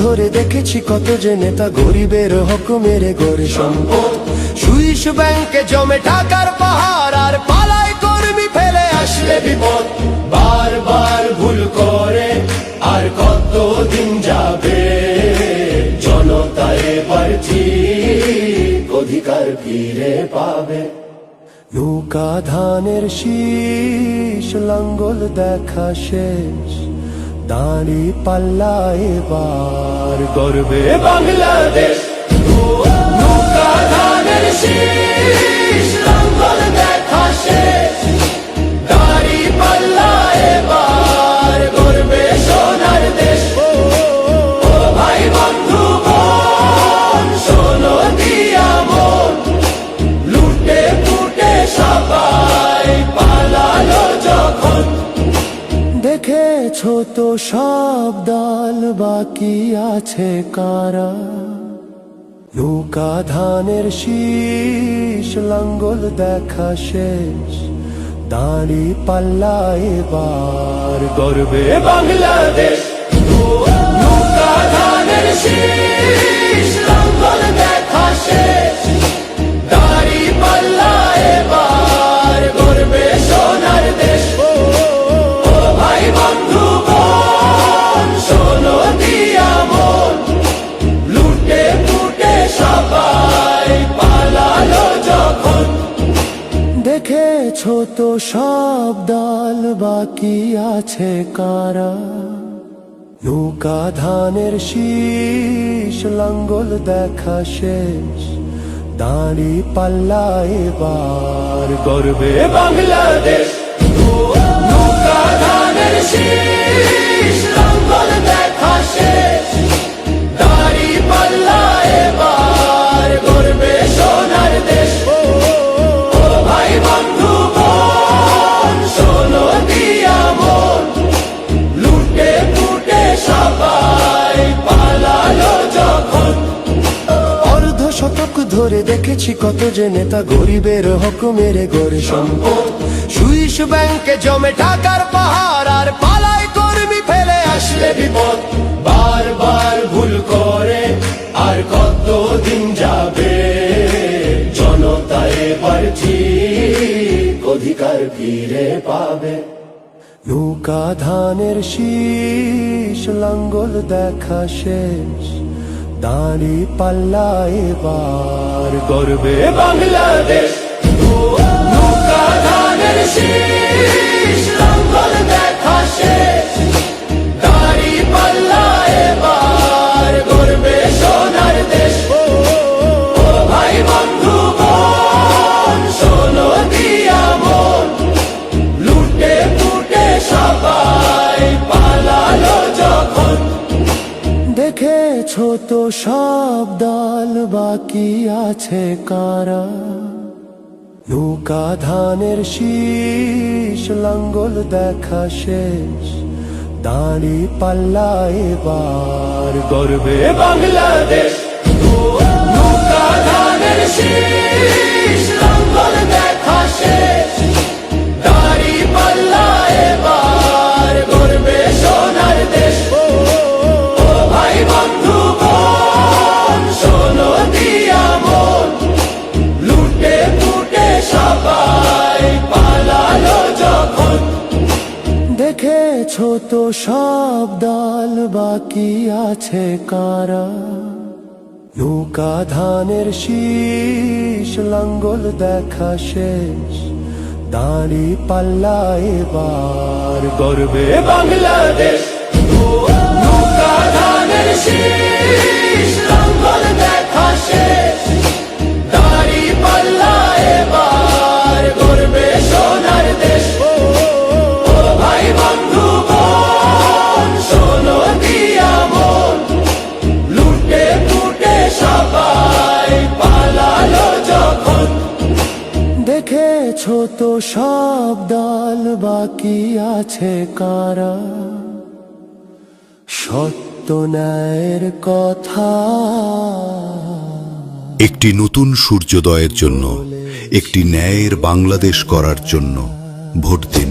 ধরে দেখেছি কত যে নেতা গরিবের হক মেরে গড়ে সম্পদ। সুইস ব্যাংকে জমে টাকার পাহাড়, আর পালায় কর্মী ফেলে আসলে বিপদ। বারবার ভুল করে আর কতদিন যাবে, জনতা এবার ঠিক অধিকার ফিরে পাবে। নৌকা ধানের শীষ, লাঙ্গল দেখা শেষ, দাঁড়ি পাল্লা এবার গর্বে বাংলাদেশ। নৌকা ধানের শীষ, লাঙ্গল দেখা শেষ, দাঁড়ি পাল্লা এবার গর্বে সোনার দেশ। ও ভাই বন্ধু বোন, শোনো দিয়া মন, লুটে পুটে সবাই পালালো যখন। দেখেছো তো সব দল, বাকি আছে কারা? নৌকা ধানের শীষ, লাঙ্গল দেখা শেষ, দাঁড়ি পাল্লা এবার গর্বে বাংলাদেশ। নৌকা ধানের শীষ, লাঙ্গল দেখা শেষ, দাঁড়ি পাল্লা এবার গর্বে সোনার দেশ। ও ভাই বন্ধু বোন, শোনো দিয়া মন, লুটে পুটে সবাই পালালো যখন। দেখেছো তো সব দল, বাকি আছে কারা? নৌকা ধানের শীষ, লাঙ্গল দেখা শেষ, দাঁড়ি পাল্লা এবার গর্বে বাংলাদেশ। নৌকা ধানের শীষ, লাঙ্গল দেখা শেষ, দাঁড়ি পাল্লা এবার গর্বে সোনার দেশ। ও ভাই বন্ধু বোন, শোনো দিয়া মন, লুটে পুটে সবাই পালালো যখন। অর্ধ শতক ধরে দেখেছি কত যে নেতা গরিবের হক মেরে গড়ে সম্পদ। সুইস ব্যাংকে জমে টাকার পাহাড়, আর পালায় কর্মী ফেলে আসলে বিপদ। বারবার ভুল করে আর কতদিন যাবে, জনতা এবার ঠিক অধিকার ফিরে পাবে। নৌকা ধানের শীষ, লাঙ্গল দেখা শেষ, দাঁড়ি পাল্লা এবার গর্বে বাংলাদেশ। নৌকা ধানের শীষ, লাঙ্গল দেখা শেষ, দাঁড়ি পাল্লা এবার গর্বে সোনার দেশ। ও ভাই বন্ধু বোন, শোনো দিয়া মন, লুটে পুটে সবাই পালালো যখন। দেখেছো তো সব দল, বাকি আছে কারা? নৌকা ধানের শীষ, লাঙ্গল দেখা শেষ, দাঁড়ি পাল্লা এবার গর্বে বাংলাদেশ। নৌকা ধানের শীষ, লাঙ্গল দেখা শেষ, দাঁড়ি পাল্লা এবার গর্বে সোনার দেশ। ও ভাই বন্ধু বোন, শোনো দিয়া মন, লুটে পুটে সবাই পালালো যখন। দেখেছো তো সব দল, বাকি আছে কারা? নৌকা ধানের শীষ, লাঙ্গল দেখা শেষ, দাঁড়ি পাল্লা এবার গর্বে বাংলাদেশ। নৌকা ধানের শীষ, লাঙ্গল দেখা শেষ, দাঁড়ি পাল্লা এবার গর্বে সোনার দেশ। ও ভাই বন্ধু বোন, শোনো দিয়া মন, লুটে পুটে সবাই পালালো যখন। দেখেছো তো সব দল, বাকি আছে কারা? সত্য ন্যায়ের কথা। একটি নতুন সূর্যোদয়ের জন্য, একটি ন্যায়ের বাংলাদেশ করার জন্য ভোট দিন।